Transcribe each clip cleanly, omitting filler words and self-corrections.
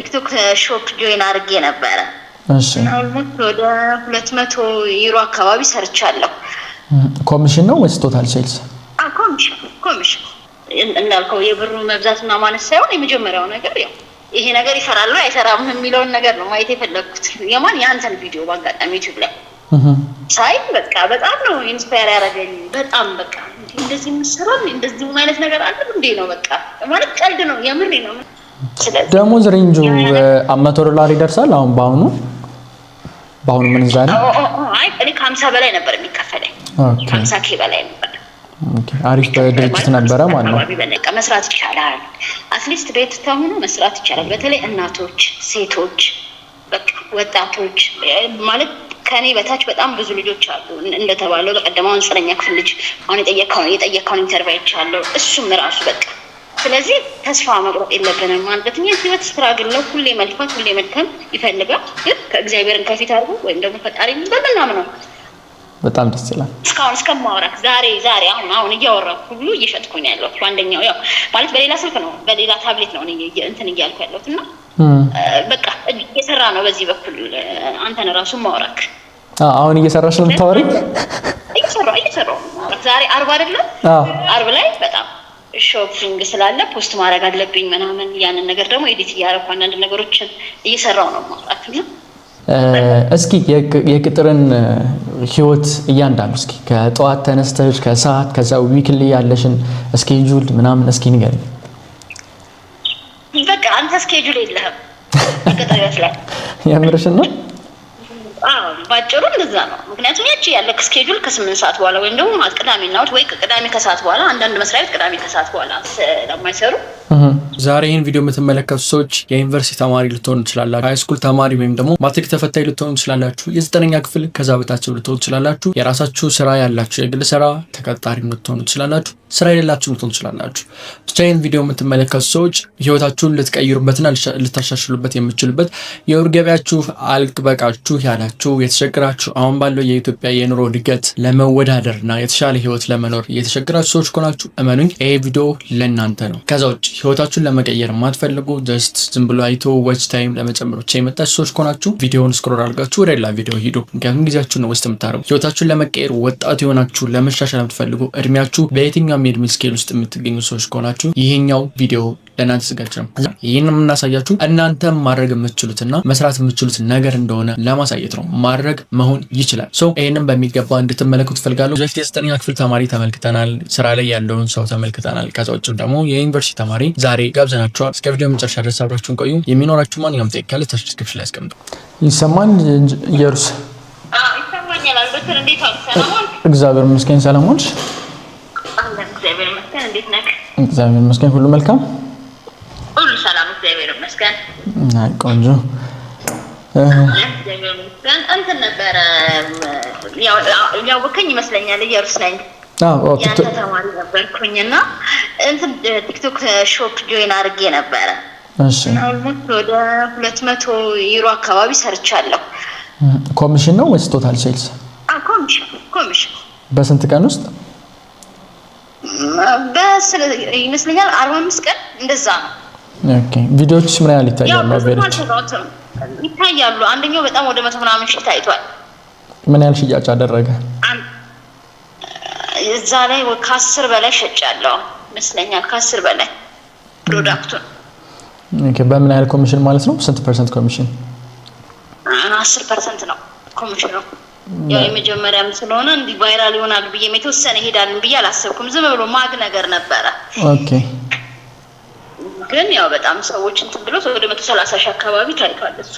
ቲክቶክ ሾፕ ጆይን አድርጌ ነበረ። እሺ አልሞት ወደ 200 ዩሮ አካባቢ ሰርቻለሁ። ኮሚሽን ነው ወይስ ቶታል ሴልስ? ኮሚሽን እንዳልከው የብሩ መብዛትና ማነስ ሳይሆን የመጀመሪያው ነገር ያው ይሄ ነገር ይሰራል ወይ አይሰራም የሚለውን ነገር ነው ማየት የፈለኩት። ያንተን ቪዲዮ በአጋጣሚ ዩቲዩብ ላይ ሳይ በቃ በጣም ነው ኢንስፓየር ያደረገኝ። በጣም በቃ እንደዚህ መስራም እንደዚህ አይነት ነገር አለ እንዴ ነው በቃ ማለት ቀልድ ነው የምሬ ነው። ደሞዝ ሬንጁ $100 ይደርሳል አሁን በአሁኑ ምን ዛሬ? አይ እኔ ከ50 በላይ ነበር የሚከፈለኝ። 50K በላይ ነበር። ኦኬ አሪፍ ድርጅት ነበረ ማለት ነው። በቃ መስራት ይቻላል። አትሊስት ቤት ተሆኑ መስራት ይቻላል። በተለይ እናቶች፣ ሴቶች፣ በቃ ወጣቶች ማለት ከኔ በታች በጣም ብዙ ልጆች አሉ እንደተባለው በቀደማው 9ኛ ክፍል ልጅ አሁን የጠየቀውን ኢንተርቪው አይቻለሁ። እሱም ራሱ በቃ ስለዚህ ተስፋ መቁረጥ የለብንም ማለት ነው። ህይወት ስትራግል ነው። ሁሌ መልፋት፣ ሁሌ መድከም ይፈልጋል። ግን ከእግዚአብሔርን ከፊት አድርጎ ወይም ደግሞ ፈጣሪን በመናምነው በጣም ደስ ይላል። እስከማወራክ ዛሬ አሁን እያወራሁ ሁሉ እየሸጥኩኝ ያለሁት አንደኛው ያው ማለት በሌላ ስልክ ነው በሌላ ታብሌት ነው እኔ እንትን እያልኩ ያለሁት እና በቃ እየሰራ ነው በዚህ በኩል አንተን ራሱ ማወራክ አሁን እየሰራሽ ነው የምታወሪኝ? እየሰራሁ ዛሬ አርብ አይደለም? አርብ ላይ በጣም ሾፒንግ ስላለ ፖስት ማድረግ አለብኝ ምናምን ያንን ነገር ደግሞ ኤዲት እያደረኩ አንዳንድ ነገሮችን እየሰራሁ ነው ማለት ነው። እስኪ የቅጥርን ህይወት እያንዳንዱ እስኪ ከጠዋት ተነስተሽ ከሰዓት ከዛ ዊክሊ ያለሽን ስኬጁል ምናምን እስኪ ንገሪኝ። በቃ አንተ ስኬጁል የለህም የቅጥር ህይወት ላይ የምርሽን ነው? ባጭሩ እንደዛ ነው። ምክንያቱም ያቺ ያለክ ስኬጁል ከ8 ሰዓት በኋላ ወይም ደግሞ ቅዳሜና እሑድ ወይ ቅዳሜ ከሰዓት በኋላ አንዳንድ መስሪያ ቤት ቅዳሜ ከሰዓት በኋላ ስለማይሰሩ ዛሬ ይሄን ቪዲዮ የምትመለከቱ ሰዎች የዩኒቨርሲቲ ተማሪ ልትሆኑ ትችላላችሁ፣ ሃይስኩል ተማሪ ወይም ደግሞ ማትሪክ ተፈታኝ ልትሆኑ ትችላላችሁ፣ የ9ኛ ክፍል ከዛ በታችሁ ልትሆኑ ትችላላችሁ፣ የራሳችሁ ስራ ያላችሁ የግል ስራ ተቀጣሪ ልትሆኑ ትችላላችሁ፣ ስራ የሌላችሁ ልትሆኑ ትችላላችሁ። ብቻ ይሄን ቪዲዮ የምትመለከቱ ሰዎች ህይወታችሁን ልትቀይሩበትና ልታሻሽሉበት የምትችሉበት የወር ገቢያችሁ አልበቃችሁ ያላችሁ የተቸገራችሁ አሁን ባለው የኢትዮጵያ የኑሮ እድገት ለመወዳደርና የተሻለ ህይወት ለመኖር የተቸገራችሁ ሰዎች ከሆናችሁ እመኑኝ ይሄ ቪዲዮ ለእናንተ ነው። ከዛ ውጭ ህይወታችሁን ለመቀየር የማትፈልጉ ጀስት ዝም ብሎ አይቶ ዋች ታይም ለመጨመር ብቻ የመጣችሁ ሰዎች ከሆናችሁ ቪዲዮውን ስክሮል አድርጋችሁ ወደ ሌላ ቪዲዮ ሂዱ። ምክንያቱም ጊዜያችሁን ነው ወስት የምታደርጉ። ህይወታችሁን ለመቀየር ወጣት የሆናችሁ ለመሻሻል የምትፈልጉ እድሜያችሁ በየትኛውም የእድሜ ስኬል ውስጥ የምትገኙ ሰዎች ከሆናችሁ ይሄኛው ቪዲዮ ለእናንተ ተዘጋጅ ነው። ይህንን የምናሳያችሁ እናንተ ማድረግ የምትችሉትና መስራት የምትችሉት ነገር እንደሆነ ለማሳየት ነው። ማድረግ መሆን ይችላል። ይህንን በሚገባ እንድትመለከቱ ፈልጋለሁ። በፊት የ9ኛ ክፍል ተማሪ ተመልክተናል፣ ስራ ላይ ያለውን ሰው ተመልክተናል። ከዛ ውጭ ደግሞ የዩኒቨርሲቲ ተማሪ ዛሬ ጋብዘናችኋል። እስከ ቪዲዮ መጨረሻ ድረስ አብራችሁን ቆዩ። የሚኖራችሁ ማንኛውም ጥያቄ ካለ ታች ዲስክሪፕሽን ላይ አስቀምጡ። ይሰማል? ኢየሩስ ይሰማኛል። አልበትር እንዴት አልሰ ሰላም? እግዚአብሔር ይመስገን። ሰላም ሆንሽ? እግዚአብሔር ይመስገን። እንዴት ነህ? እግዚአብሔር ይመስገን። ሁሉ መልካም ሁሉ ሰላም እግዚአብሔር ይመስገን። አይ ቆንጆ እግዚአብሔር ይመስገን። እንትን ነበረ ያወከኝ ይመስለኛል ኢየሩስ ነኝ። ያንተ ተማሪ ነበርኩኝና እንትን ቲክቶክ ሾፕ ጆይን አድርጌ ነበረ። እሺ አልሞት ወደ 200 ዩሮ አካባቢ ሰርቻለሁ። ኮሚሽን ነው ወይስ ቶታል ሴልስ? ኮሚሽን በስንት ቀን ውስጥ? ይመስለኛል 45 ቀን እንደዛ ነው። ኦኬ ቪዲዮዎች ምን ያህል ይታያሉ? አቨሬጅ ይታያሉ። አንደኛው በጣም ወደ 100 ምናምን ሺህ ታይቷል። ምን ያህል ሽያጭ አደረገ? እዛ ላይ ከ10 በላይ ሸጫለሁ ይመስለኛል። ከ10 በላይ ፕሮዳክቱን። ኦኬ በምን ያህል ኮሚሽን ማለት ነው? ስንት ፐርሰንት ኮሚሽን? 10% ነው ኮሚሽኑ። ያው የመጀመሪያም ስለሆነ እንዲህ ቫይራል ይሆናል ብዬ የተወሰነ ሄዳልን ብዬ አላሰብኩም። ዝም ብሎ ማግ ነገር ነበረ። ኦኬ ግን ያው በጣም ሰዎች እንትን ብሎ ወደ 130 ሺህ አካባቢ ታይቷል። እሱ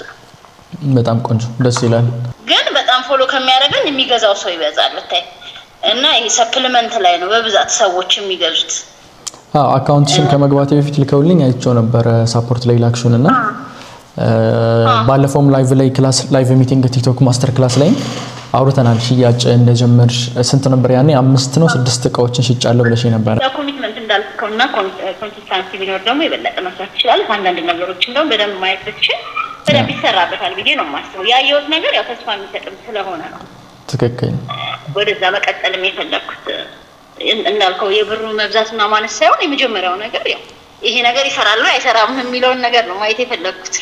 በጣም ቆንጆ ደስ ይላል። ግን በጣም ፎሎ ከሚያደርገኝ የሚገዛው ሰው ይበዛል ብታይ። እና ይሄ ሰፕሊመንት ላይ ነው በብዛት ሰዎች የሚገዙት። አካውንትሽን ከመግባቴ በፊት ልከውልኝ አይቼው ነበር ሳፖርት ላይ ላክሹን እና ባለፈውም ላይቭ ሚቲንግ ቲክቶክ ማስተር ክላስ ላይ አውርተናል። ሽያጭ እንደጀመርሽ ስንት ነበር ያኔ? 5 ነው 6 እቃዎችን ሽጫለሁ ብለሽ ነበር። ኮሚትመንት እንዳልከውና ኮንሲስተንሲ ቢኖር ደግሞ የበለጠ መስራት ይችላል። አንዳንድ ነገሮችን ደግሞ በደንብ ማየት ብትችል በደንብ ይሰራበታል ብዬ ነው የማስበው። ያየሁት ነገር ያው ተስፋ የሚሰጥም ስለሆነ ነው። ትክክል። ወደዛ መቀጠልም የፈለኩት እንዳልከው የብሩ መብዛትና ማነስ ሳይሆን የመጀመሪያው ነገር ያው ይሄ ነገር ይሰራል አይሰራም የሚለውን ነገር ነው ማየት የፈለኩት።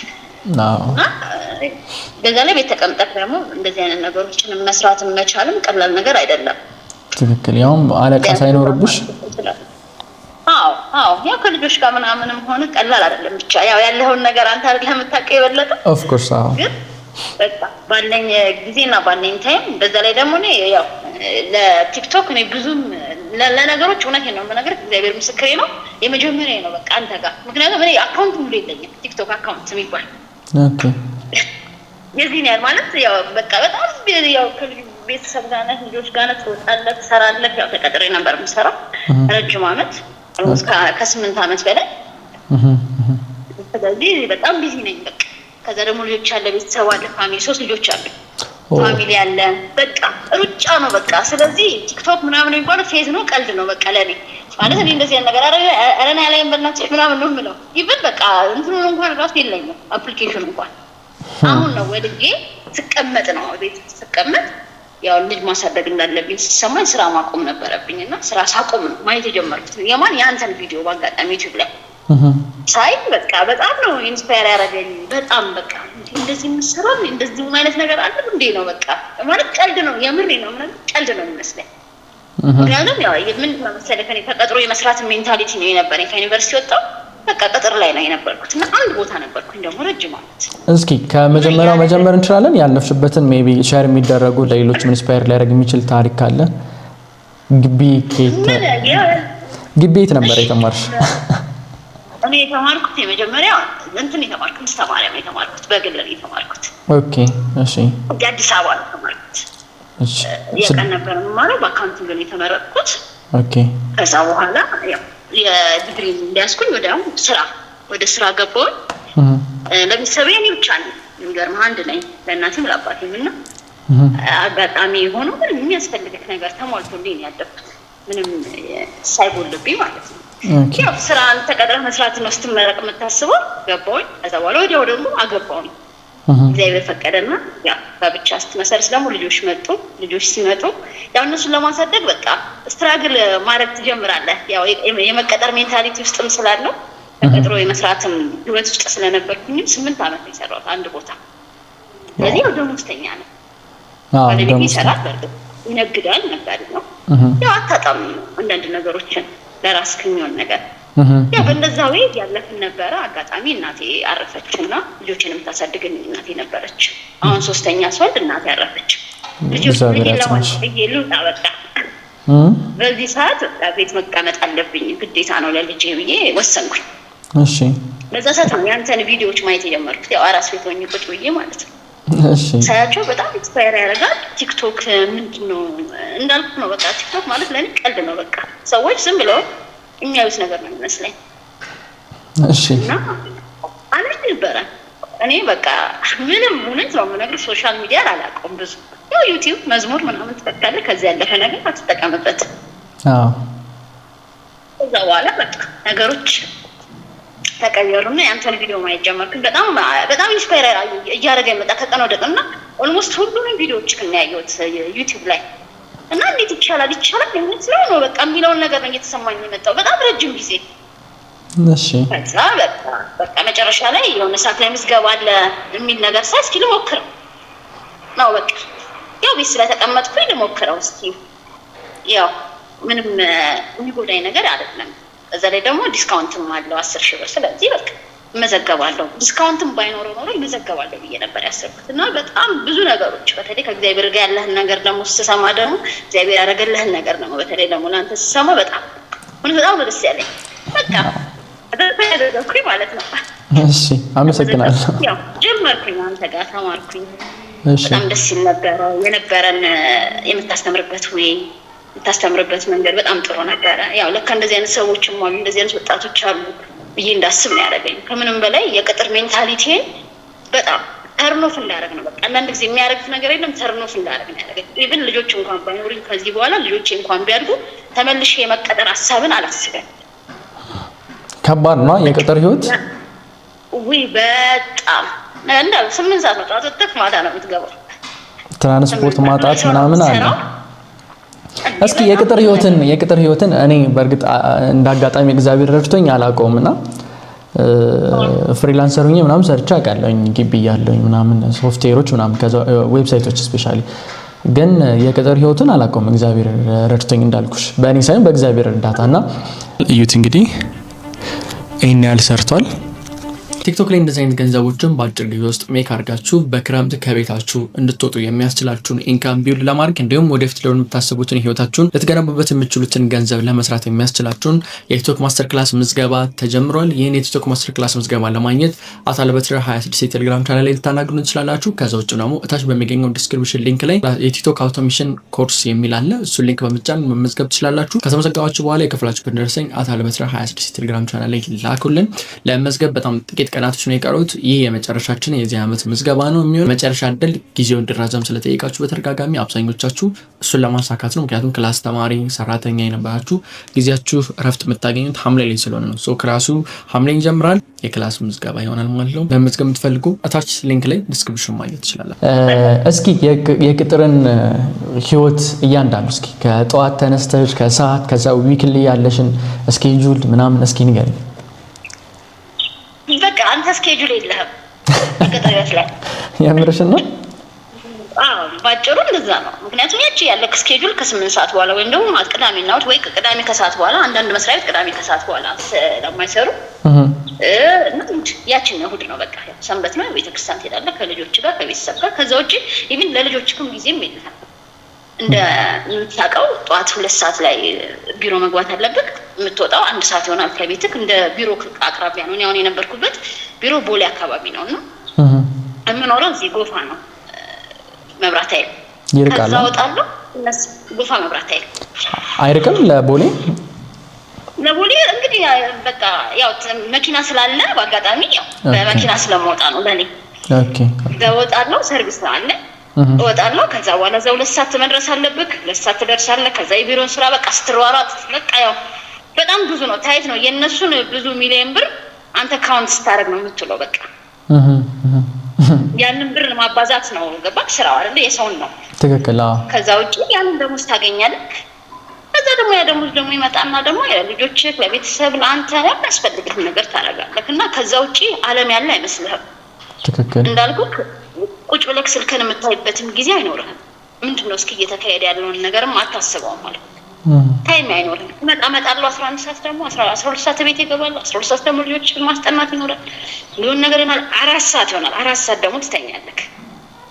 በዛ ላይ ቤት ተቀምጠህ ደግሞ እንደዚህ አይነት ነገሮችን መስራት መቻልም ቀላል ነገር አይደለም። ትክክል። ያውም አለቃ ሳይኖርብሽ ያው ከልጆች ጋር ምናምንም ሆነ ቀላል አይደለም። ብቻ ያው ያለውን ነገር አንተ አይደለም የምታውቀው የበለጠ ኦፍ ኮርስ። ግን በቃ ባለኝ ጊዜና ባለኝ ታይም በዛ ላይ ደግሞ እኔ ያው ለቲክቶክ እኔ ብዙም ለነገሮች እውነቴን ነው የምነግርህ፣ እግዚአብሔር ምስክሬ ነው የመጀመሪያ ነው በቃ አንተ ጋር። ምክንያቱም እኔ አካውንት ሙሉ የለኝም ቲክቶክ አካውንት የሚባል ኦኬ። የዚህን ያህል ማለት ያው በቃ በጣም ያው ቤተሰብ ጋር ነህ፣ ልጆች ጋር ነህ፣ ትወጣለህ፣ ትሰራለህ። ያው ተቀጥሬ ነበር የምሰራው ረጅም ዓመት ከ8 ዓመት በላይ። ስለዚህ በጣም ቢዚ ነኝ በቃ። ከዛ ደግሞ ልጆች አለ፣ ቤተሰብ አለ፣ ፋሚሊ 3 ልጆች አሉ፣ ፋሚሊ አለ። በቃ ሩጫ ነው በቃ። ስለዚህ ቲክቶክ ምናምን የሚባለው ፌዝ ነው፣ ቀልድ ነው በቃ ለኔ ማለት። እኔ እንደዚህ አይነት ነገር አረና ያለኝ በእናትሽ ምናምን ነው የምለው። ኢቭን በቃ እንትኑን እንኳን ራሱ የለኝም አፕሊኬሽን እንኳን። አሁን ነው ወልጄ ስቀመጥ ነው ቤት ስቀመጥ ያው ልጅ ማሳደግ እንዳለብኝ ሲሰማኝ ስራ ማቆም ነበረብኝና ስራ ሳቆም ነው ማየት የጀመርኩት የአንተን ቪዲዮ በአጋጣሚ ዩቲዩብ ላይ ሳይ በቃ በጣም ነው ኢንስፓየር ያደረገኝ። በጣም በቃ እንደዚህ የምሰራው እንደዚህ አይነት ነገር አለ እንዴ ነው በቃ ማለት ቀልድ ነው፣ የምሬ ነው ማለት ቀልድ ነው የሚመስለኝ። ምክንያቱም ያው ምን መሰለህ ከኔ ተቀጥሮ የመስራት ሜንታሊቲ ነው የነበረኝ። ከዩኒቨርሲቲ ወጣሁ በቃ ቅጥር ላይ ነው የነበርኩት እና አንድ ቦታ ነበርኩኝ ደግሞ ረጅም ዓመት። እስኪ ከመጀመሪያው መጀመር እንችላለን። ያለፍሽበትን ሜቢ ሼር የሚደረጉ ለሌሎች ኢንስፓየር ሊያደርግ የሚችል ታሪክ ካለ። ግቢ የት ነበር የተማርሽ? እኔ የተማርኩት የመጀመሪያው እንትን የተማርኩት ተማሪያም የተማርኩት በግል ነው የተማርኩት። ኦኬ እሺ። አዲስ አበባ ነው የተማርኩት። እሺ የቀን ነበር የምማረው፣ በአካውንቲንግ ነው የተመረቅኩት። ኦኬ። ከዛ በኋላ ያው የዲግሪ እንዲያስኩኝ ወደ ስራ ገባሁኝ። ለቤተሰቤ እኔ ብቻ ነኝ የሚገርምህ፣ አንድ ነኝ ለእናቴም ለአባቴም እና አጋጣሚ ሆኖ ምንም የሚያስፈልግህ ነገር ተሟልቶልኝ ነው ያደግኩት፣ ምንም ሳይጎልብኝ ማለት ነው። ያው ስራን ተቀጥረህ መስራት ነው ስትመረቅ የምታስበው። ገባሁኝ። ከዛ በኋላ ወዲያው ደግሞ አገባሁኝ። እግዚአብሔር ፈቀደና ያው በብቻ ስትመሰርስ ደግሞ ልጆች መጡ። ልጆች ሲመጡ ያው እነሱን ለማሳደግ በቃ ስትራግል ማድረግ ትጀምራለህ። ያው የመቀጠር ሜንታሊቲ ውስጥም ስላለው ተቀጥሮ የመስራትም ህይወት ውስጥ ስለነበርኩኝ 8 ዓመት ነው የሰራሁት አንድ ቦታ። ስለዚህ ያው ደሞዝተኛ ነው። ባለቤቴ ይሰራል፣ በርግጥ ይነግዳል፣ ነጋዴ ነው። ያው አታጣም አንዳንድ ነገሮችን ለራስ ከሚሆን ነገር ያው በእንደዛ ወይ ያለፍን ነበረ። አጋጣሚ እናቴ አረፈችና ልጆችን የምታሳድገኝ እናቴ ነበረች። አሁን 3ኛ ስወልድ እናቴ አረፈች። ልጆች ልውጣ በቃ በዚህ ሰዓት በቃ ቤት መቀመጥ አለብኝ ግዴታ ነው ለልጄ ብዬ ወሰንኩኝ። እሺ። በዛ ሰዓት ነው ያንተን ቪዲዮዎች ማየት የጀመርኩት። ያው አራስ ቤት ሆኜ ቁጭ ብዬ ማለት ነው። እሺ። ሳያቸው በጣም ኢንስፓየር ያደርጋል። ቲክቶክ ምንድነው እንዳልኩት ነው በቃ ቲክቶክ ማለት ለኔ ቀልድ ነው በቃ። ሰዎች ዝም ብለው የሚያዩት ነገር ነው የሚመስለኝ። እሺ። እና አለኝ ነበረ እኔ በቃ ምንም እውነት ነው የምነግርህ፣ ሶሻል ሚዲያ አላውቀውም ብዙ። ያው ዩቲዩብ መዝሙር ምናምን ትጠቀማለህ፣ ከዚያ ያለፈ ነገር አትጠቀምበት። ከዛ በኋላ በቃ ነገሮች ተቀየሩና ያንተን ቪዲዮ ማየት ጀመርኩኝ። በጣም ኢንስፓየር እያደረገኝ መጣ ከቀን ወደ ቀን እና ኦልሞስት ሁሉንም ቪዲዮዎች ነው ያየሁት ዩቲዩብ ላይ እና እንዴት ይቻላል የምትለው ነው በቃ የሚለውን ነገር ነው እየተሰማኝ የመጣው በጣም ረጅም ጊዜ። እሺ። ከዛ በቃ መጨረሻ ላይ የሆነ ሰዓት ላይ ምዝገባ አለ የሚል ነገር ሳይ እስኪ ልሞክረው ነው በቃ ያው ቤት ስለተቀመጥኩኝ ልሞክረው እስኪ። ያው ምንም የሚጎዳኝ ነገር አይደለም። እዛ ላይ ደግሞ ዲስካውንትም አለው 10,000 ብር። ስለዚህ በቃ መዘገባለሁ። ዲስካውንትም ባይኖረው ኖሮ መዘገባለሁ ብዬ ነበር ያሰብኩት እና በጣም ብዙ ነገሮች በተለይ ከእግዚአብሔር ጋር ያለህን ነገር ደግሞ ስትሰማ ደግሞ እግዚአብሔር ያደረገልህን ነገር ደግሞ በተለይ ደግሞ ለአንተ ስትሰማ በጣም ደስ ያለኝ በቃ ያደረኩኝ ማለት ነው። እሺ፣ አመሰግናለሁ። ያው ጀመርኩኝ አንተ ጋር ተማርኩኝ። በጣም ደስ ይል ነበረ የነበረን የምታስተምርበት የምታስተምርበት መንገድ በጣም ጥሩ ነበረ። ያው ለካ እንደዚህ አይነት ሰዎችም አሉ፣ እንደዚህ አይነት ወጣቶች አሉ ብዬ እንዳስብ ነው ያደረገኝ። ከምንም በላይ የቅጥር ሜንታሊቲን በጣም ተርኖፍ እንዳደረግ ነው። በቃ አንዳንድ ጊዜ የሚያደርጉት ነገር የለም፣ ተርኖፍ እንዳደረግ ነው ያደረገኝ። ኢቭን ልጆች እንኳን ባይኖሩኝ ከዚህ በኋላ ልጆቼ እንኳን ቢያድጉ ተመልሼ የመቀጠር ሀሳብን አላስብም። ከባድ ነው የቅጥር ህይወት። በጣም እንደ 8 ሰዓት ነው ጠዋት ወጥተህ ማታ ነው የምትገባው። ትራንስፖርት ማጣት ምናምን አለ። እስኪ የቅጥር ህይወትን እኔ በእርግጥ እንዳጋጣሚ እግዚአብሔር ረድቶኝ አላውቀውምና ፍሪላንሰር ሆኜ ምናምን ሰርቼ አውቃለሁኝ ግቢ ያለውኝ ምናምን ሶፍትዌሮች ምናምን ከዛ ዌብሳይቶች ስፔሻሊ ግን የቅጥር ህይወትን አላውቀውም እግዚአብሔር ረድቶኝ እንዳልኩሽ በእኔ ሳይሆን በእግዚአብሔር እርዳታና እዩት እንግዲህ ይሄን ያህል ሰርቷል። ቲክቶክ ላይ እንደዚህ አይነት ገንዘቦችን በአጭር ጊዜ ውስጥ ሜክ አድርጋችሁ በክረምት ከቤታችሁ እንድትወጡ የሚያስችላችሁን ኢንካም ቢልድ ለማድረግ እንዲሁም ወደፊት ለሆኑ የምታስቡትን ህይወታችሁን ልትገነቡበት የምትችሉትን ገንዘብ ለመስራት የሚያስችላችሁን የቲክቶክ ማስተር ክላስ ምዝገባ ተጀምሯል። ይህን የቲክቶክ ማስተር ክላስ ምዝገባ ለማግኘት አታለበትረ 26 የቴሌግራም ቻናል ላይ ልታናግሩ እንችላላችሁ። ከዛ ውጭ ደግሞ እታች በሚገኘው ዲስክሪፕሽን ሊንክ ላይ የቲክቶክ አውቶሜሽን ኮርስ የሚል አለ። እሱን ሊንክ በመጫን መመዝገብ ትችላላችሁ። ከተመዘገባችሁ በኋላ የከፍላችሁበት ደረሰኝ አታለበትረ 26 የቴሌግራም ቻናል ላይ ላኩልን። ለመዝገብ በጣም ጥቂት ቀናቶች ነው የቀሩት። ይህ የመጨረሻችን የዚህ ዓመት ምዝገባ ነው የሚሆን መጨረሻ እድል ጊዜው እንዲራዘም ስለጠየቃችሁ በተደጋጋሚ አብዛኞቻችሁ እሱን ለማሳካት ነው። ምክንያቱም ክላስ ተማሪ ሰራተኛ የነበራችሁ ጊዜያችሁ እረፍት የምታገኙት ሐምሌ ላይ ስለሆነ ነው። ሶ ክላሱ ሐምሌ ይጀምራል። የክላስ ምዝገባ ይሆናል ማለት ነው። ለመዝገብ የምትፈልጉ አታች ሊንክ ላይ ዲስክሪፕሽን ማግኘት ትችላላችሁ። እስኪ የቅጥርን ህይወት እያንዳንዱ እስኪ ከጠዋት ተነስተሽ ከሰዓት ከዛ ዊክሊ ያለሽን ስኬጁል ምናምን እስኪ ንገሪኝ። በቃ አንተ ስኬጁል የለህም ቅጥር ይመስላል። የምርሽን ነው? አዎ ባጭሩ እንደዛ ነው። ምክንያቱም ያቺ ያለክ ስኬጁል ከ8 ሰዓት በኋላ ወይም ደግሞ ቅዳሜና እሑድ ወይ ቅዳሜ ከሰዓት በኋላ አንዳንድ መስሪያ ቤት ቅዳሜ ከሰዓት በኋላ ስለማይሰሩ ያቺን እሑድ ነው በቃ ሰንበት ነው። ቤተክርስቲያን ትሄዳለህ ከልጆች ጋር ከቤተሰብ ጋር። ከዛ ውጪ ኢቭን ለልጆችም ጊዜም የለህም። እንደምታውቀው ጠዋት 2 ሰዓት ላይ ቢሮ መግባት አለብህ። የምትወጣው 1 ሰዓት ይሆናል ከቤትክ። እንደ ቢሮ አቅራቢያ ነው። አሁን የነበርኩበት ቢሮ ቦሌ አካባቢ ነውና የምኖረው እዚህ ጎፋ ነው። መብራት ኃይል ይርቃል። ከዛ ወጣለሁ እነሱ ጎፋ መብራት ኃይል አይርቅም ለቦሌ እንግዲህ በቃ ያው መኪና ስላለ በአጋጣሚ ያው በመኪና ስለምወጣ ነው ለኔ። ኦኬ ወጣለሁ ሰርቪስ ነው አለ ወጣለሁ። ከዛ በኋላ እዛው 2 ሰዓት መድረስ አለብህ። 2 ሰዓት ትደርሳለህ። ከዛ የቢሮን ስራ በቃ ስትሯሯጥ በቃ ያው በጣም ብዙ ነው። ታይት ነው የነሱን ብዙ ሚሊዮን ብር አንተ ካውንት ስታደርግ ነው የምትለው በቃ ያንን ብር ማባዛት ነው ገባክ? ስራው አይደል የሰውን ነው። ትክክል። አዎ። ከዛ ውጪ ያንን ደግሞ ታገኛለህ። ከዛ ደግሞ ያ ደግሞ ይመጣና ደግሞ ለልጆች ለቤተሰብ ለአንተ የሚያስፈልግህ ነገር ታደርጋለህ እና ከዛ ውጪ ዓለም ያለ አይመስልህም። ትክክል። እንዳልኩህ ቁጭ ብለህ ስልክን የምታይበትም ጊዜ አይኖርህም። ምንድነው እስኪ እየተካሄደ ያለውን ነገርም አታስበውም ማለት ነው። ታይም አይኖርም። እመጣለሁ 11 ሰዓት ደግሞ 12 ሰዓት ቤት ይገባል። 12 ሰዓት ደግሞ ልጆች ማስጠናት ይኖራል። ሊሆን ነገር ይሆናል 4 ሰዓት ይሆናል። 4 ሰዓት ደግሞ ትተኛለህ።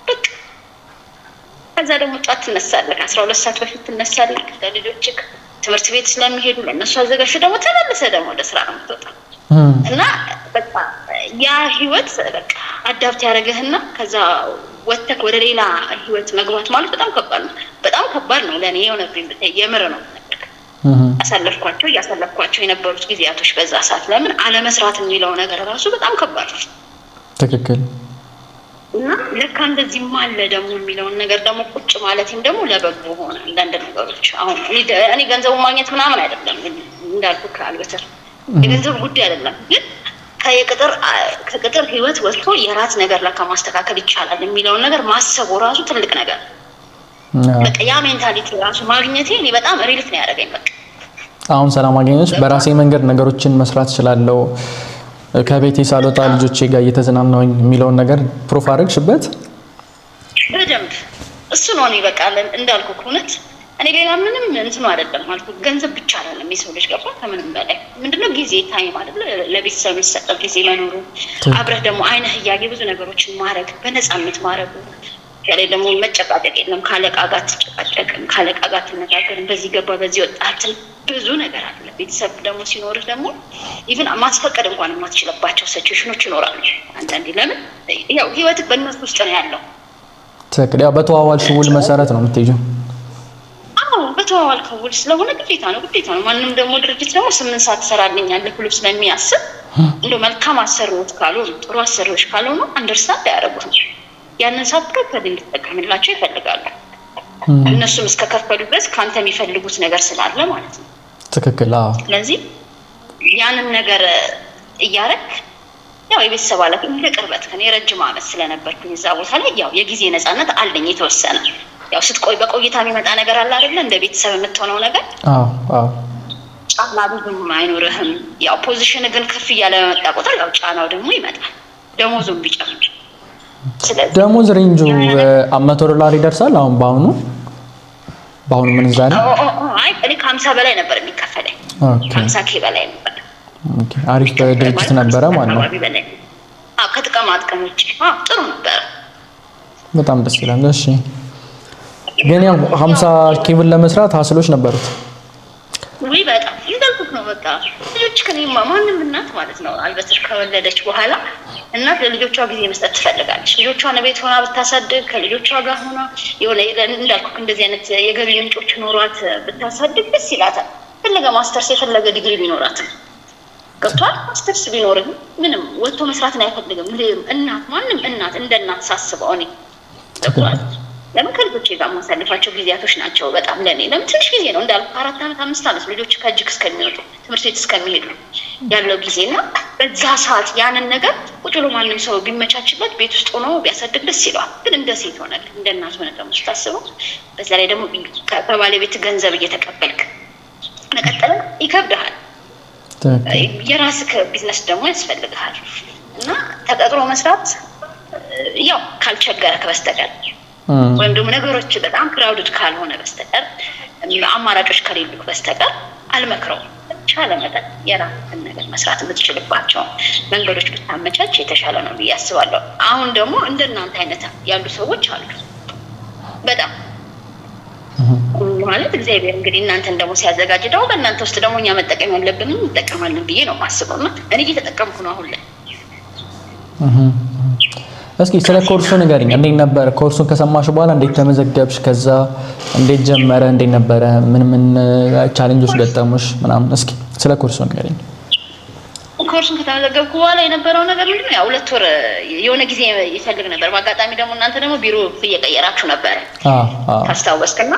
በቃ ከዛ ደግሞ ጧት ትነሳለህ። 12 ሰዓት በፊት ትነሳለህ። ለልጆችህ ትምህርት ቤት ስለሚሄዱ ለነሱ አዘጋጅ ደግሞ ተመልሰህ ደግሞ ወደ ስራ ነው የምትወጣው እና በቃ ያ ህይወት በቃ አዳፕት ያደረገህና ከዛ ወጥተህ ወደ ሌላ ህይወት መግባት ማለት በጣም ከባድ ነው ለኔ የሆነ የምር ነው። ያሳለፍኳቸው የነበሩት ጊዜያቶች በዛ ሰዓት ለምን አለመስራት የሚለው ነገር ራሱ በጣም ከባድ ነው። ትክክል። እና ለካ እንደዚህም አለ ደግሞ የሚለውን ነገር ደግሞ ቁጭ ማለትም ደግሞ ለበጎ ሆነ። አንዳንድ ነገሮች አሁን እኔ ገንዘቡ ማግኘት ምናምን አይደለም እንዳልኩህ ካልበተር የገንዘብ ጉዳይ አይደለም፣ ግን ከቅጥር ህይወት ወጥቶ የራስ ነገር ለካ ማስተካከል ይቻላል የሚለውን ነገር ማሰቡ ራሱ ትልቅ ነገር በቃ ያ ሜንታሊቲ ራሱ ማግኘቴ እኔ በጣም ሪሊፍ ነው ያደረገኝ። በቃ አሁን ሰላም አገኘሽ፣ በራሴ መንገድ ነገሮችን መስራት እችላለሁ፣ ከቤቴ ሳልወጣ ልጆቼ ጋር እየተዝናናሁኝ የሚለውን ነገር ፕሩፍ አደረግሽበት በደንብ። እሱ ነው እኔ በቃ እንዳልኩህ እውነት እኔ ሌላ ምንም እንትኑ አይደለም ማለት ገንዘብ ብቻ አይደለም የሰው ልጅ ገባ ከምንም በላይ ምንድነው ጊዜ ታይም አይደለ ለቤተሰብ የሚሰጠው ጊዜ መኖሩ አብረህ ደግሞ አይነህ እያየ ብዙ ነገሮችን ማድረግ በነፃነት ማድረጉ ያለ ደግሞ መጨቃጨቅ የለም። ካለቃ ጋር ትጨቃጨቅም ካለቃ ጋር ትነጋገርም በዚህ ገባ በዚህ ወጣት ብዙ ነገር አለ። ቤተሰብ ደግሞ ሲኖርህ ደግሞ ኢቭን ማስፈቀድ እንኳን የማትችልባቸው ሲቹዌሽኖች ይኖራሉ አንዳንዴ። ለምን ያው ህይወትህ በእነሱ ውስጥ ነው ያለው። ትክክል። ያው በተዋዋልሽው ውል መሰረት ነው የምትሄጂው። በተዋዋልከው ውል ስለሆነ ግዴታ ነው። ማንም ደግሞ ድርጅት ደግሞ 8 ሰዓት ትሰራልኛለህ ብሎ ስለሚያስብ እንደው መልካም አሰሪዎች ካልሆኑ ጥሩ አሰሪዎች ካልሆኑ አንደርስታንድ አያደርጉትም። ያንን ሰዓት ከፈል እንድትጠቀምላቸው ይፈልጋሉ። እነሱም እስከከፈሉ ድረስ ካንተ የሚፈልጉት ነገር ስላለ ማለት ነው። ትክክል። አዎ። ስለዚህ ያንን ነገር እያረክ ያው የቤተሰብ አለክ እንደ ቅርበት ከኔ ረጅም ዓመት ስለነበርኩኝ እዛ ቦታ ላይ ያው የጊዜ ነፃነት አለኝ የተወሰነ ያው ስትቆይ በቆይታ የሚመጣ ነገር አለ አይደለ? እንደ ቤተሰብ የምትሆነው ነገር ጫና ብዙም አይኖርህም። ያው ፖዚሽን ግን ከፍ እያለ በመጣ ቁጥር ያው ጫናው ደግሞ ይመጣል፣ ደሞዙም ቢጨምር። ስለዚህ ደሞዝ ሬንጁ $100 ይደርሳል አሁን በአሁኑ ምንዛሬ? አይ እኔ ከ50 በላይ ነበር የሚከፈለኝ። 50K በላይ ነበር። ኦኬ አሪፍ ድርጅት ነበረ ማለት ነው። ከጥቅማ ጥቅም ውጭ ጥሩ ነበር። በጣም ደስ ይላል። እሺ ግን ያው 50K ለመስራት ሀስሎች ነበሩት። ወይ በጣም እንዳልኩት ነው። በቃ ልጆች ከኔማ ማንም እናት ማለት ነው አልበትሽ ከወለደች በኋላ እናት ለልጆቿ ጊዜ መስጠት ትፈልጋለች። ልጆቿን ቤት ሆና ብታሳድግ ከልጆቿ ጋር ሆና የሆነ እንዳልኩት እንደዚህ አይነት የገቢ ምንጮች ኖሯት ብታሳድግ ደስ ይላታል። ፈለገ ማስተርስ የፈለገ ዲግሪ ቢኖራትም ገብቷል። ማስተርስ ቢኖርም ምንም ወጥቶ መስራትን አይፈልግም። እናት ማንም እናት እንደ እናት ሳስበው እኔ ገብቷል። ለምን ከልጆቼ ጋር ማሳልፋቸው ጊዜያቶች ናቸው በጣም ለኔ። ለምን ትንሽ ጊዜ ነው እንዳልኩ 4 ዓመት 5 ዓመት ልጆች ከእጅግ እስከሚወጡ ትምህርት ቤት እስከሚሄዱ ያለው ጊዜና በዛ ሰዓት ያንን ነገር ቁጭ ብሎ ማንም ሰው ቢመቻችበት ቤት ውስጥ ሆኖ ቢያሳድግ ደስ ይለዋል። ግን እንደ ሴት ሆነ እንደ እናት ሆነ ደግሞ ስታስበው በዛ ላይ ደግሞ ከባለቤት ገንዘብ እየተቀበልክ መቀጠል ይከብድሃል። የራስህ ቢዝነስ ደግሞ ያስፈልግሃል እና ተቀጥሮ መስራት ያው ካልቸገረክ በስተቀር ወይም ደግሞ ነገሮች በጣም ክራውድድ ካልሆነ በስተቀር አማራጮች ከሌሉክ በስተቀር አልመክረውም። ቻለ መጠን የራስህን ነገር መስራት የምትችልባቸው መንገዶች ብታመቻች የተሻለ ነው ብዬ አስባለሁ። አሁን ደግሞ እንደናንተ አይነት ያሉ ሰዎች አሉ በጣም ማለት እግዚአብሔር እንግዲህ እናንተን ደግሞ ሲያዘጋጅ ደግሞ በእናንተ ውስጥ ደግሞ እኛ መጠቀም ያለብን እንጠቀማለን ብዬ ነው የማስበው እና እኔ እየተጠቀምኩ ነው አሁን ላይ። እስኪ ስለ ኮርሱ ንገሪኝ። እንዴት ነበር ኮርሱን ከሰማሽ በኋላ እንዴት ተመዘገብሽ? ከዛ እንዴት ጀመረ? እንዴት ነበረ? ምን ቻሌንጆች ገጠሙሽ ምናምን? እስኪ ስለ ኮርሱ ንገሪኝ። ኮርሱን ከተመዘገብኩ በኋላ የነበረው ነገር ምንድነው? ያው 2 ወር የሆነ ጊዜ ይፈልግ ነበር። በአጋጣሚ ደግሞ እናንተ ደግሞ ቢሮ እየቀየራችሁ ነበር ታስታውስክና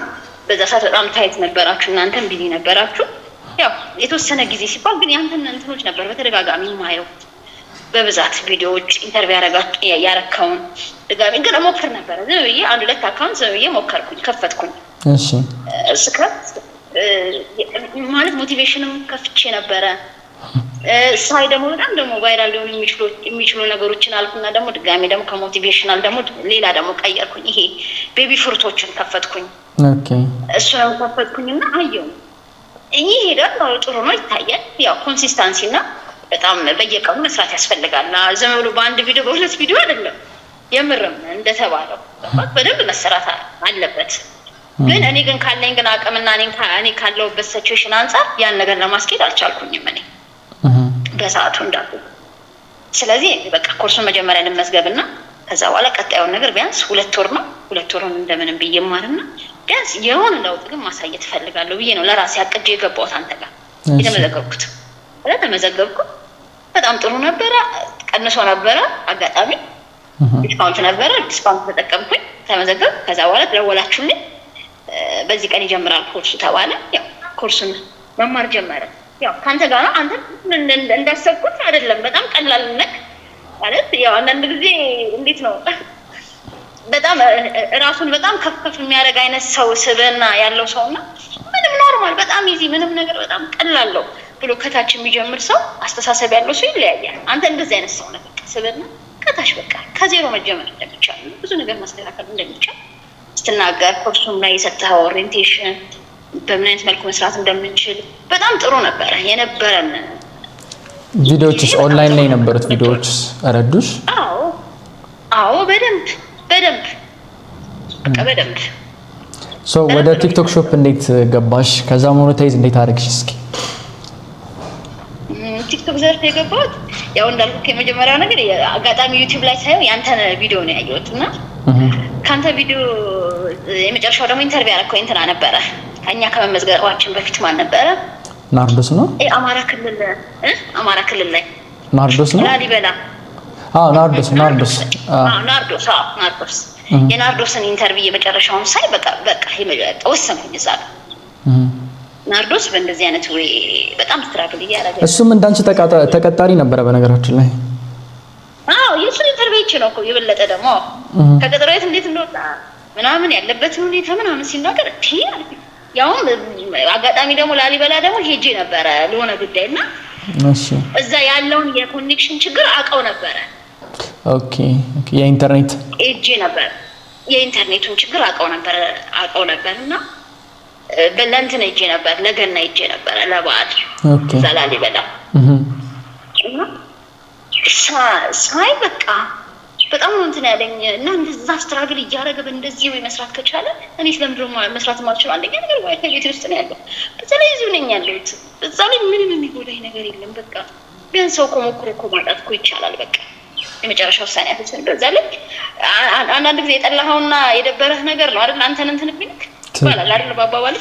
በዛ ሰዓት በጣም ታይት ነበራችሁ፣ እናንተም ቢዚ ነበራችሁ። ያው የተወሰነ ጊዜ ሲባል ግን ያንተን እንትኖች ነበር በተደጋጋሚ ማየው በብዛት ቪዲዮዎች ኢንተርቪው ያረካውን ድጋሚ ግን ሞክር ነበር። ዝም ብዬ 1-2 አካውንት ዝም ብዬ ሞከርኩኝ፣ ከፈትኩኝ። እሺ ስከፍት ማለት ሞቲቬሽንም ከፍቼ ነበረ። ሳይ ደግሞ በጣም ደግሞ ቫይራል ሊሆኑ የሚችሉ ነገሮችን አልኩና ደግሞ ድጋሚ ደግሞ ከሞቲቬሽናል ደግሞ ሌላ ደግሞ ቀየርኩኝ። ይሄ ቤቢ ፍሩቶችን ከፈትኩኝ። ኦኬ እሱን ከፈትኩኝና አየሁ ይሄ ሄዳል ጥሩ ነው ይታያል። ያው ኮንሲስታንሲ እና በጣም በየቀኑ መስራት ያስፈልጋል። ዝም ብሎ በአንድ ቪዲዮ በ2 ቪዲዮ አይደለም የምርም እንደተባለው በደንብ መሰራት አለበት። ግን እኔ ግን ካለኝ ግን አቅምና እኔ ካለውበት ሲቹዌሽን አንፃር ያን ነገር ለማስኬድ አልቻልኩኝም እኔ በሰዓቱ እንዳሉ። ስለዚህ በቃ ኮርሱን መጀመሪያ እንመዝገብና ከዛ በኋላ ቀጣዩን ነገር ቢያንስ 2 ወር ነው 2 ወሩን እንደምንም ብዬ ማርና ቢያንስ የሆነ ለውጥ ግን ማሳየት ፈልጋለሁ ብዬ ነው ለራሴ አቅጄ የገባሁት አንተ ጋር የተመዘገብኩት። ተመዘገብኩ። በጣም ጥሩ ነበረ። ቀንሶ ነበረ አጋጣሚ ዲስካውንት ነበረ። ዲስካውንት ተጠቀምኩኝ፣ ተመዘገብኩ። ከዛ በኋላ ደወላችሁልኝ በዚህ ቀን ይጀምራል ኮርሱ ተባለ። ያው ኮርሱን መማር ጀመረ። ያው ካንተ ጋር ነው። አንተ እንዳሰብኩት አይደለም። በጣም ቀላል ነክ ማለት ያው አንዳንድ ጊዜ እንዴት ነው በጣም ራሱን በጣም ከፍ የሚያደርግ አይነት ሰው ስብዕና ያለው ሰውና ምንም ኖርማል በጣም ኢዚ ምንም ነገር በጣም ቀላል ነው ብሎ ከታች የሚጀምር ሰው አስተሳሰብ ያለው ሰው ይለያያል። አንተ እንደዚህ አይነት ሰው ነህ። ስብዕና ከታች በቃ ከዜሮ መጀመር እንደሚቻል ብዙ ነገር ማስተካከል እንደሚቻል ስትናገር ኮርሱም ላይ የሰጠኸው ኦሪየንቴሽን በምን አይነት መልኩ መስራት እንደምንችል በጣም ጥሩ ነበረ። የነበረን ቪዲዮዎችስ ኦንላይን ላይ የነበሩት ቪዲዮዎችስ ረዱሽ? አዎ በደንብ በቃ በደንብ። ወደ ቲክቶክ ሾፕ እንዴት ገባሽ? ከዛ ሞኔታይዝ እንዴት አደረግሽ? እስኪ ቲክቶክ ዘርፍ የገባሁት ያው እንዳልኩት የመጀመሪያው ነገር አጋጣሚ ዩቲዩብ ላይ ሳይሆን ያንተን ቪዲዮ ነው ያየሁት እና ካንተ ቪዲዮ የመጨረሻው ደግሞ ኢንተርቪው ያደረኩት እንትና ነበረ። እኛ ከመመዝገባችን በፊት ማን ነበረ? ናርዶስ ነው። አማራ ክልል ላይ ናርዶስ ነው። ላሊበላ ናርዶስ የናርዶስን ኢንተርቪው የመጨረሻውን ሳይ በቃ ወሰንኩኝ እዛ ጋር ናርዶስ በእንደዚህ አይነት ወይ በጣም ስትራግል እያደረገ እሱም እንዳንቺ ተቀጣሪ ነበረ በነገራችን ላይ። የእሱን ኢንተርቪው ነው እኮ የበለጠ ደግሞ ከቀጠሮ ቤት እንዴት እንደወጣ ምናምን ያለበትን ሁኔታ ምናምን ሲናገር ያው አጋጣሚ ደግሞ ላሊበላ ደግሞ ሄጄ ነበረ ለሆነ ጉዳይና እሺ እዛ ያለውን የኮኔክሽን ችግር አውቀው ነበረ። ኦኬ የኢንተርኔት ሄጄ ነበር የኢንተርኔቱን ችግር አውቀው ነበርና በለንትን ሄጄ ነበር ለገና ሄጄ ነበር ለበዓል እዛ ላሊበላ እና ሳይ በቃ በጣም ነው እንትን ያለኝ እና እንደዛ ስትራግል እያደረገ በእንደዚህ ወይ መስራት ከቻለ እኔ ስለምንድነው መስራት የማልችለው? አንደኛ ነገር ወይ ከቤት ውስጥ ነው ያለው፣ በዛ ላይ እዚሁ ነኝ ያለሁት፣ በዛ ላይ ምንም የሚጎዳኝ ነገር የለም። በቃ ቢያንስ ሰው ሞክሮ እኮ ማጣት እኮ ይቻላል። በቃ የመጨረሻ ውሳኔ አትችልም። በዛ ላይ አንዳንድ ጊዜ የጠላኸውና የደበረህ ነገር ነው አይደል አንተን እንትን ቢልክ ይባላል አይደል ባባባል።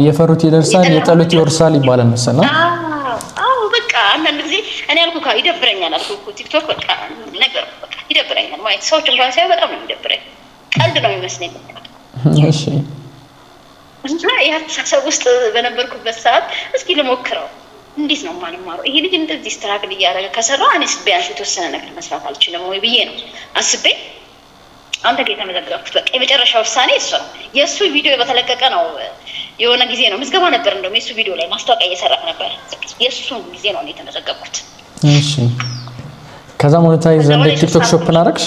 የፈሩት ይደርሳል የጠሉት ይወርሳል ይባላል መሰለኝ። በቃ አንዳንድ ጊዜ እኔ አልኩህ ይደብረኛል አልኩህ ቲክቶክ በቃ ነገር በቃ ይደብረኛል ማለት ሰዎች እንኳን ሳይሆን በጣም ነው የሚደብረኝ። ቀልድ ነው የሚመስለኝ በቃ። እሺ እና ያሳሰብ ውስጥ በነበርኩበት ሰዓት እስኪ ልሞክረው እንዴት ነው ማንማረው ይሄ ልጅ እንደዚህ ስትራግል እያደረገ ከሰራ እኔስ ቢያንስ የተወሰነ ነገር መስራት አልችልም ወይ ብዬ ነው አስቤ አንተ ጋር የተመዘገብኩት። በቃ የመጨረሻ ውሳኔ እሱ ነው። የእሱ ቪዲዮ በተለቀቀ ነው የሆነ ጊዜ ነው ምዝገባ ነበር እንደውም የእሱ ቪዲዮ ላይ ማስታወቂያ እየሰራህ ነበር። የእሱን ጊዜ ነው እኔ የተመዘገብኩት። እሺ ከዛ ሞኔታይዝ እንደ ቲክቶክ ሾፕ አደረግሽ?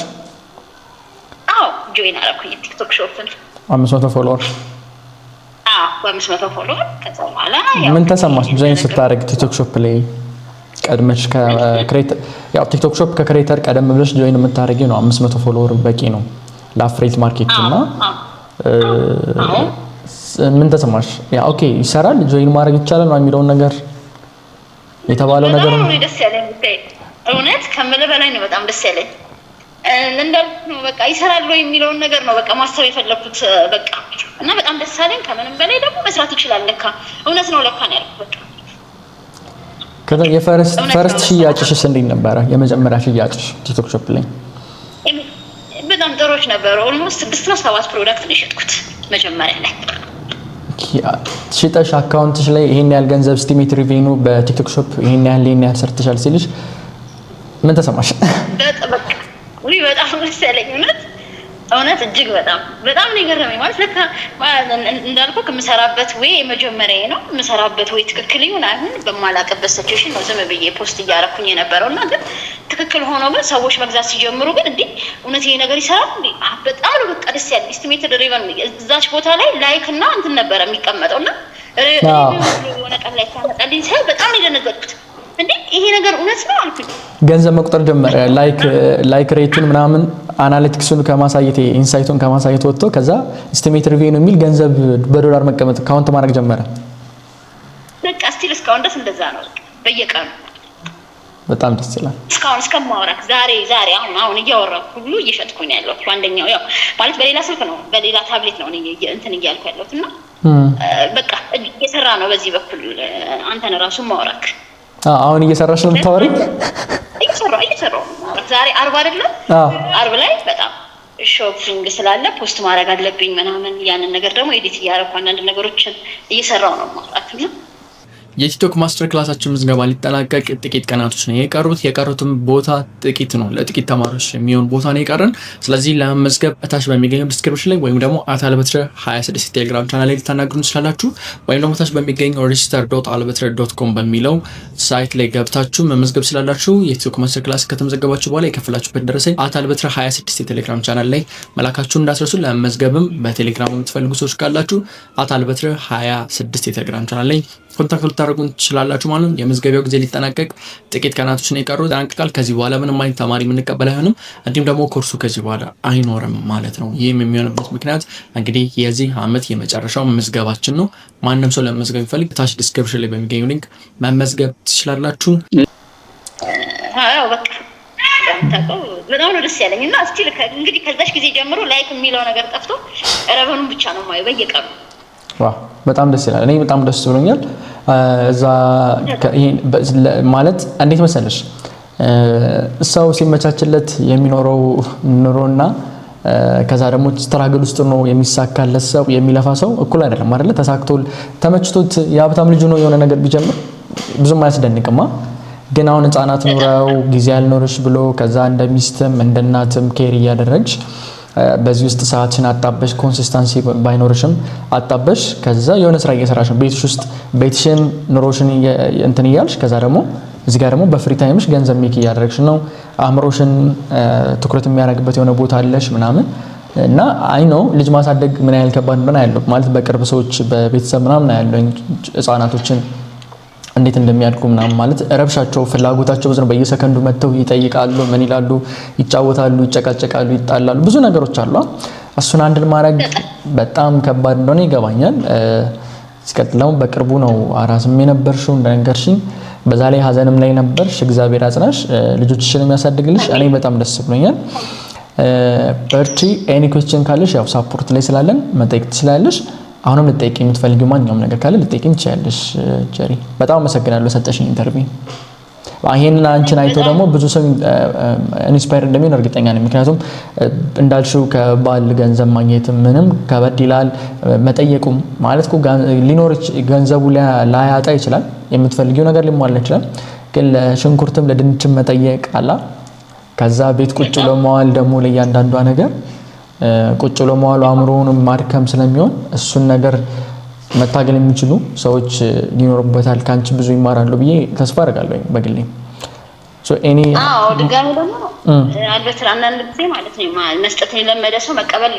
አዎ ጆይን አደረኩኝ ቲክቶክ ሾፕን 500 ፎሎወር። በ500 ፎሎወር። ከዛ በኋላ ምን ተሰማሽ ጆይን ስታደርግ ቲክቶክ ሾፕ ላይ? ቀድመሽ ከክሬተር ያው ቲክቶክ ሾፕ ከክሬተር ቀደም ብለሽ ጆይን የምታደርጊው ነው። 500 ፎሎወር በቂ ነው ለአፍሬት ማርኬት እና ምን ተሰማሽ? ያ ኦኬ ይሰራል ጆይን ማድረግ ይቻላል ነው የሚለው ነገር የተባለው ነገር ነው ደስ ያለኝ። እውነት ከምልህ በላይ ነው በጣም ደስ ያለኝ። እንዳልኩት ነው በቃ ይሰራል ወይ የሚለውን ነገር ነው በቃ ማሰብ የፈለኩት በቃ እና በጣም ደስ አለኝ። ከምንም በላይ ደግሞ መስራት ይችላል ለካ እውነት ነው ለካ ነው ያልኩት በቃ። ከዛ የፈርስት ሽያጭሽስ እንዴት ነበረ? የመጀመሪያ ሽያጭሽ ቲክቶክ ሾፕ ላይ? በጣም ጥሩች ነበሩ። ኦልሞስት 6 ነው 7 ፕሮዳክት ነው የሸጥኩት መጀመሪያ ላይ። ሽጠሽ አካውንትሽ ላይ ይሄን ያህል ገንዘብ ስቲሜት ሪቬኑ በቲክቶክ ሾፕ ይሄን ያህል ሰርተሻል ሲልሽ ምን ተሰማሽ? በጣም ደስ ያለኝ እውነት እጅግ በጣም ነው የገረመኝ። ማለት ለካ እንዳልኩህ የምሰራበት ወይ የመጀመሪያዬ ነው የምሰራበት ወይ ትክክል ይሁን አይሁን በማላውቅበት ሲቹዌሽን ነው ዝም ብዬ ፖስት እያደረኩኝ የነበረውና ግን ትክክል ሆኖ ግን ሰዎች መግዛት ሲጀምሩ ግን እንዴ እውነት ይሄ ነገር ይሰራል እንዴ በጣም ነው በቃ ደስ ያለኝ። ኤስቲሜትድ ሪቨን እዛች ቦታ ላይ ላይክ እና እንትን ነበር የሚቀመጠውና የሆነ ቀን ላይ ታመጣልኝ ሳይ በጣም ነው የደነገጥኩት። እንዴ ይሄ ነገር እውነት ነው አልኩኝ። ገንዘብ መቁጠር ጀመረ። ላይክ ሬቱን ምናምን አናሊቲክሱን ከማሳየት ኢንሳይቱን ከማሳየት ወጥቶ ከዛ ኤስቲሜት ሪቪው የሚል ገንዘብ በዶላር መቀመጥ ካውንት ማድረግ ጀመረ። በቃ ስቲል እስካሁን ድረስ እንደዛ ነው በየቀኑ። በጣም ደስ ይላል። እስካሁን እስከማወራክ ዛሬ አሁን እያወራኩ ሁሉ እየሸጥኩኝ ያለው አንደኛው ያው ማለት በሌላ ስልክ ነው በሌላ ታብሌት ነው እንትን እያልኩ ያለሁት እና በቃ እየሰራ ነው በዚህ በኩል አንተን ራሱ ማወራክ አሁን እየሰራሽ ነው የምታወሪኝ? እየሰራሁ ዛሬ አርብ አይደለም? አርብ ላይ በጣም ሾፒንግ ስላለ ፖስት ማድረግ አለብኝ ምናምን ያንን ነገር ደግሞ ኤዲት እያደረኩ አንዳንድ ነገሮችን እየሰራሁ ነው ማለት ነው። የቲክቶክ ማስተር ክላሳችን ምዝገባ ሊጠናቀቅ ጥቂት ቀናቶች ነው የቀሩትም ቦታ ጥቂት ነው። ለጥቂት ተማሪዎች የሚሆን ቦታ ነው የቀረን። ስለዚህ ለመመዝገብ እታች በሚገኘው ዲስክሪፕሽን ላይ ወይም ደግሞ @albetre26 ቴሌግራም ቻናል ላይ ልታናግሩን ትችላላችሁ። ወይም ደግሞ እታች በሚገኘው register.albetre.com በሚለው ሳይት ላይ ገብታችሁ መመዝገብ ስላላችሁ የቲክቶክ ማስተር ክላስ ከተመዘገባችሁ በኋላ የከፈላችሁበት ደረሰኝ @albetre26 ቴሌግራም ቻናል ላይ መላካችሁን እንዳትረሱ። ለመመዝገብም በቴሌግራም የምትፈልጉ ሰዎች ካላችሁ @albetre26 ቴሌግራም ቻናል ላይ ኮንታክት ልታደርጉን ትችላላችሁ ማለት ነው። የመዝገቢያው ጊዜ ሊጠናቀቅ ጥቂት ቀናቶች ነው የቀሩት። ተጠናቀቃል። ከዚህ በኋላ ምንም አይነት ተማሪ የምንቀበል አይሆንም። እንዲሁም ደግሞ ኮርሱ ከዚህ በኋላ አይኖርም ማለት ነው። ይህም የሚሆንበት ምክንያት እንግዲህ የዚህ ዓመት የመጨረሻው መዝገባችን ነው። ማንም ሰው ለመዝገብ ይፈልግ ታች ዲስክሪፕሽን ላይ በሚገኘው ሊንክ መመዝገብ ትችላላችሁ። አዎ በቃ በጣም ነው ደስ ያለኝ እና እስቲ እንግዲህ ከዛች ጊዜ ጀምሮ ላይክ የሚለው ነገር ጠፍቶ ረቨኑን ብቻ ነው ማየው በየቀኑ። ዋው በጣም ደስ ይላል። እኔ በጣም ደስ ብሎኛል። እዛ ማለት እንዴት መሰለሽ ሰው ሲመቻችለት የሚኖረው ኑሮና ከዛ ደግሞ ስትራግል ውስጥ ነው የሚሳካለት ሰው የሚለፋ ሰው እኩል አይደለም አይደለ? ተሳክቶ ተመችቶት የሀብታም ልጅ ነው የሆነ ነገር ቢጀምር ብዙም አያስደንቅማ። ግን አሁን ህፃናት ኑረው ጊዜ ያልኖርሽ ብሎ ከዛ እንደ ሚስትም እንደ እናትም ኬር እያደረግሽ በዚህ ውስጥ ሰዓትሽን አጣበሽ ኮንሲስተንሲ ባይኖርሽም አጣበሽ ከዛ የሆነ ስራ እየሰራሽ ቤትሽ ውስጥ ቤትሽን ኑሮሽን እንትን እያልሽ ከዛ ደግሞ እዚህ ጋር ደግሞ በፍሪ ታይምሽ ገንዘብ ሜክ እያደረግሽ ነው። አእምሮሽን ትኩረት የሚያደርግበት የሆነ ቦታ አለሽ ምናምን እና አይ ነው ልጅ ማሳደግ ምን ያህል ከባድ እንደሆነ ያለው ማለት በቅርብ ሰዎች በቤተሰብ ምናምን ያለው ህፃናቶችን እንዴት እንደሚያድጉ ምናምን ማለት ረብሻቸው ፍላጎታቸው ብዙ ነው። በየሰከንዱ መተው ይጠይቃሉ፣ ምን ይላሉ፣ ይጫወታሉ፣ ይጨቃጨቃሉ፣ ይጣላሉ፣ ብዙ ነገሮች አሉ። እሱን አንድን ማድረግ በጣም ከባድ እንደሆነ ይገባኛል። ሲቀጥለው በቅርቡ ነው አራስም የነበርሽው እንደነገርሽኝ፣ በዛ ላይ ሀዘንም ላይ ነበርሽ። እግዚአብሔር አጽናሽ፣ ልጆችሽን የሚያሳድግልሽ። እኔ በጣም ደስ ብሎኛል። በርቺ። ኤኒ ኩዌስችን ካለሽ ያው ሳፖርት ላይ ስላለን መጠየቅ ትችላለሽ። አሁንም ልጠይቅ የምትፈልጊው ማንኛውም ነገር ካለ ልጠይቅኝ ትችላለሽ። ጀሪ በጣም አመሰግናለሁ ሰጠሽኝ ኢንተርቪው። ይሄንን አንቺን አይቶ ደግሞ ብዙ ሰው ኢንስፓየር እንደሚሆን እርግጠኛ ነኝ። ምክንያቱም እንዳልሽው ከባል ገንዘብ ማግኘት ምንም ከበድ ይላል። መጠየቁም ማለት እኮ ሊኖር ገንዘቡ ላያጣ ይችላል። የምትፈልጊው ነገር ሊሟላ ይችላል። ግን ለሽንኩርትም ለድንችም መጠየቅ አላ ከዛ ቤት ቁጭ ብሎ መዋል ደግሞ ለእያንዳንዷ ነገር ቁጭ ብሎ መዋሉ አእምሮውንም ማድከም ስለሚሆን እሱን ነገር መታገል የሚችሉ ሰዎች ሊኖርበታል። ካንቺ ብዙ ይማራሉ ብዬ ተስፋ አደርጋለሁ በግሌ። ድጋሚ ደግሞ አልበትር አንዳንድ ጊዜ ማለት ነው መስጠት የለመደ ሰው መቀበል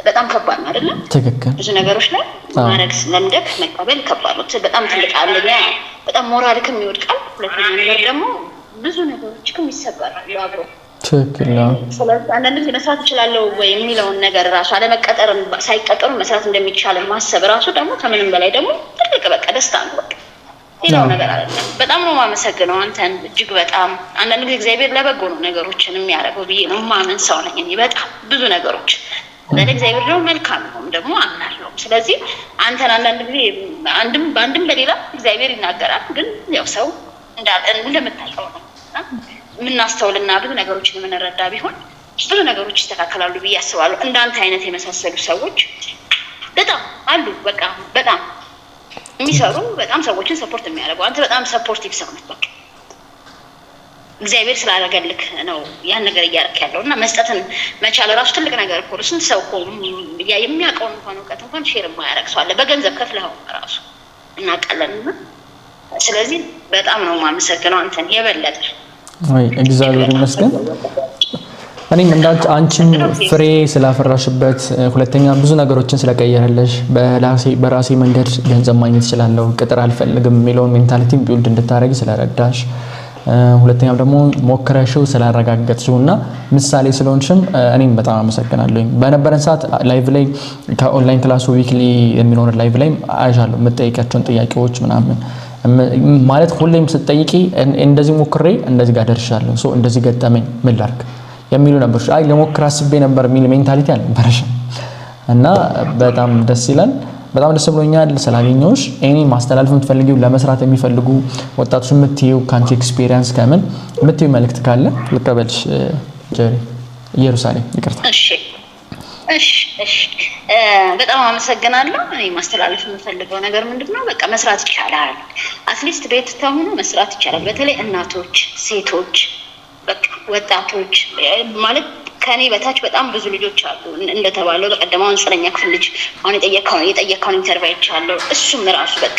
በጣም ከባድ ነው አይደለም? ትክክል። ብዙ ነገሮች ላይ ማድረግ ለምደክ መቀበል ከባድ ነው። በጣም ትልቅ አንደኛ በጣም ሞራልክም ይወድቃል። ሁለተኛ ነገር ደግሞ ብዙ ነገሮችም ይሰበራሉ አብሮ። ትክክል ነው። ስለዚህ አንዳንድ ጊዜ መስራት እችላለሁ ወይ የሚለውን ነገር ራሱ አለመቀጠር ሳይቀጠሩ መስራት እንደሚቻል ማሰብ ራሱ ደግሞ ከምንም በላይ ደግሞ ትልቅ በቃ ደስታ ነው። በቃ ሌላው ነገር አይደለም። በጣም ነው የማመሰግነው አንተን እጅግ በጣም። አንዳንድ ጊዜ እግዚአብሔር ለበጎ ነው ነገሮችን የሚያደርገው ብዬ ነው ማመን ሰው ነኝ እኔ በጣም ብዙ ነገሮች ለእግዚአብሔር ደግሞ መልካም ነው ደግሞ አምናለሁ። ስለዚህ አንተን አንዳንድ ጊዜ በአንድም በሌላ እግዚአብሔር ይናገራል። ግን ያው ሰው እንደምታውቀው ነው የምናስተውልና ብዙ ነገሮችን የምንረዳ ቢሆን ብዙ ነገሮች ይስተካከላሉ ብዬ አስባለሁ። እንዳንተ አይነት የመሳሰሉ ሰዎች በጣም አሉ። በቃ በጣም የሚሰሩ በጣም ሰዎችን ሰፖርት የሚያደርጉ አንተ በጣም ሰፖርቲቭ ሰው ነህ። በቃ እግዚአብሔር ስላደረገልክ ነው ያን ነገር እያደረክ ያለው እና መስጠትን መቻል ራሱ ትልቅ ነገር እኮ ነው። ስንት ሰው እኮ የሚያውቀውን እንኳን እውቀት እንኳን ሼር የማያደርግ ሰው አለ። በገንዘብ ከፍለው ራሱ እናውቃለን። ስለዚህ በጣም ነው የማመሰግነው አንተን የበለጠ እግዚአብሔር ይመስገን። እኔም እንዳንቺ አንቺም ፍሬ ስላፈራሽበት፣ ሁለተኛ ብዙ ነገሮችን ስለቀየረልሽ፣ በራሴ መንገድ ገንዘብ ማግኘት እችላለሁ ቅጥር አልፈልግም የሚለውን ሜንታሊቲም ቢውልድ እንድታረጊ ስለረዳሽ፣ ሁለተኛው ደግሞ ሞክረሽው ስላረጋገጥሽውና ምሳሌ ስለሆንሽም እኔም በጣም አመሰግናለሁኝ። በነበረን ሰዓት ላይቭ ላይ ከኦንላይን ክላሱ ዊክሊ የሚኖር ላይቭ ላይ አይሻለሁ የምትጠይቂያቸውን ጥያቄዎች ምናምን ማለት ሁሌም ስትጠይቂ እንደዚህ ሞክሬ እንደዚህ ጋር ደርሻለሁ ሶ እንደዚህ ገጠመኝ ምን ላድርግ የሚሉ ነበር። አይ ለሞክር አስቤ ነበር የሚል ሜንታሊቲ አልነበረሽም እና በጣም ደስ ይላል። በጣም ደስ ብሎኛል ስላገኘሁሽ። እኔ ማስተላለፍ የምትፈልጊው ለመስራት የሚፈልጉ ወጣቶች የምትይው ካንቺ ኤክስፒሪየንስ ከምን የምትይው መልእክት ካለ ልቀበልሽ። ጀሪ ኢየሩሳሌም ይቅርታ። እሺ በጣም አመሰግናለሁ። እኔ ማስተላለፍ የምፈልገው ነገር ምንድነው በቃ መስራት ይቻላል። አትሊስት ቤት ተሆኖ መስራት ይቻላል። በተለይ እናቶች፣ ሴቶች፣ በቃ ወጣቶች ማለት ከኔ በታች በጣም ብዙ ልጆች አሉ እንደተባለው በቀደማው 9ኛ ክፍል ልጅ አሁን የጠየቀውን ኢንተርቪው አይቻለሁ። እሱም ራሱ በቃ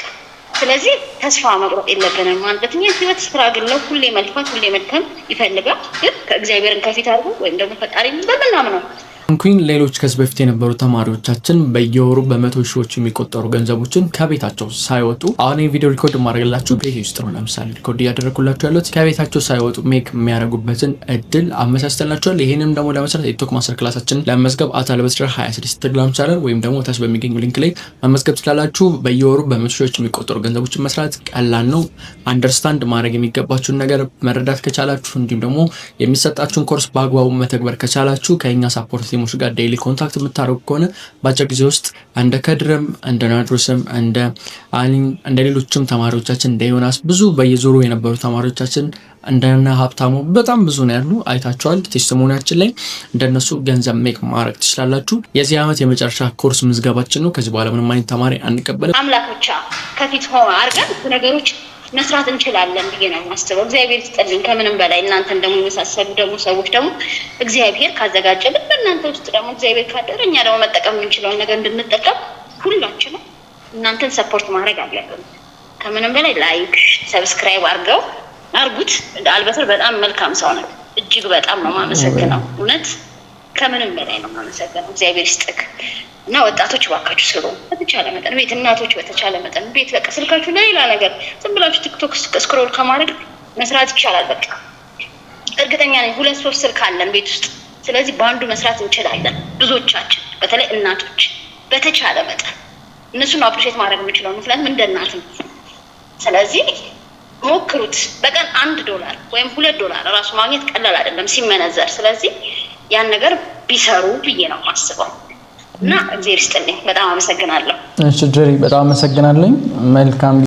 ስለዚህ ተስፋ መቁረጥ የለብንም ማለት ነው። ህይወት ስትራግል ነው። ሁሌ መልፋት፣ ሁሌ መድከም ይፈልጋል። ግን ከእግዚአብሔርን ከፊት አድርጎ ወይም ደግሞ ፈጣሪ በምናምነው እንኩኝ ሌሎች ከዚህ በፊት የነበሩ ተማሪዎቻችን በየወሩ በመቶ ሺዎች የሚቆጠሩ ገንዘቦችን ከቤታቸው ሳይወጡ አሁን ቪዲዮ ሪኮርድ ማድረግላችሁ ቤት ውስጥ ነው። ለምሳሌ ሪኮርድ እያደረኩላችሁ ያሉት ከቤታቸው ሳይወጡ ሜክ የሚያደርጉበትን እድል አመቻችተንላችኋል። ይሄንም ደግሞ ለመስራት የቲክቶክ ማስተር ክላሳችንን ለመዝገብ አታልበስራ 26 ቴሌግራም ቻናል ወይም ደግሞ ታች በሚገኘው ሊንክ ላይ መመዝገብ ትችላላችሁ። በየወሩ በመቶ ሺዎች የሚቆጠሩ ገንዘቦችን መስራት ቀላል ነው። አንደርስታንድ ማድረግ የሚገባችሁን ነገር መረዳት ከቻላችሁ እንዲሁም ደግሞ የሚሰጣችሁን ኮርስ በአግባቡ መተግበር ከቻላችሁ ከኛ ሳፖርት ቲሞች ጋር ዴይሊ ኮንታክት የምታደርጉ ከሆነ በአጭር ጊዜ ውስጥ እንደ ከድርም እንደ ናድሮስም እንደ አሊን እንደ ሌሎችም ተማሪዎቻችን እንደ ዮናስ ብዙ በየዞሩ የነበሩ ተማሪዎቻችን እንደና ሀብታሙ በጣም ብዙ ነው ያሉ አይታችኋል። ቴስቲሞኒያችን ላይ እንደነሱ ገንዘብ ሜክ ማድረግ ትችላላችሁ። የዚህ ዓመት የመጨረሻ ኮርስ ምዝገባችን ነው። ከዚህ በኋላ ምንም አይነት ተማሪ አንቀበልም። አምላክ ብቻ ከፊት ሆኖ አድርገን ነገሮች መስራት እንችላለን ብዬ ነው የማስበው። እግዚአብሔር ይስጥልኝ ከምንም በላይ እናንተን ደግሞ የመሳሰሉ ደግሞ ሰዎች ደግሞ እግዚአብሔር ካዘጋጀልን በእናንተ ውስጥ ደግሞ እግዚአብሔር ካደረ እኛ ደግሞ መጠቀም የምንችለውን ነገር እንድንጠቀም ሁላችንም እናንተን ሰፖርት ማድረግ አለብን። ከምንም በላይ ላይክ ሰብስክራይብ አርጉት። አልበሰር በጣም መልካም ሰው ነው። እጅግ በጣም ነው የማመሰግነው። እውነት ከምንም በላይ ነው የማመሰግነው። እግዚአብሔር ይስጥክ። እና ወጣቶች ባካችሁ ስሩ በተቻለ መጠን ቤት እናቶች በተቻለ መጠን ቤት በቃ ስልካችሁ ለሌላ ነገር ዝም ብላችሁ ቲክቶክ ስክሮል ከማድረግ መስራት ይቻላል። በቃ እርግጠኛ ነኝ 2-3 ስልክ አለን ቤት ውስጥ። ስለዚህ በአንዱ መስራት እንችላለን ብዙዎቻችን፣ በተለይ እናቶች በተቻለ መጠን እነሱን አፕሪሼት ማድረግ የምችለው ምክንያቱም እንደ እናት ነው። ስለዚህ ሞክሩት። በቀን $1 ወይም $2 ራሱ ማግኘት ቀላል አይደለም ሲመነዘር። ስለዚህ ያን ነገር ቢሰሩ ብዬ ነው የማስበው። እና እግዚአብሔር ይስጥልኝ። በጣም አመሰግናለሁ። እሺ ጀሪ፣ በጣም አመሰግናለሁ። መልካም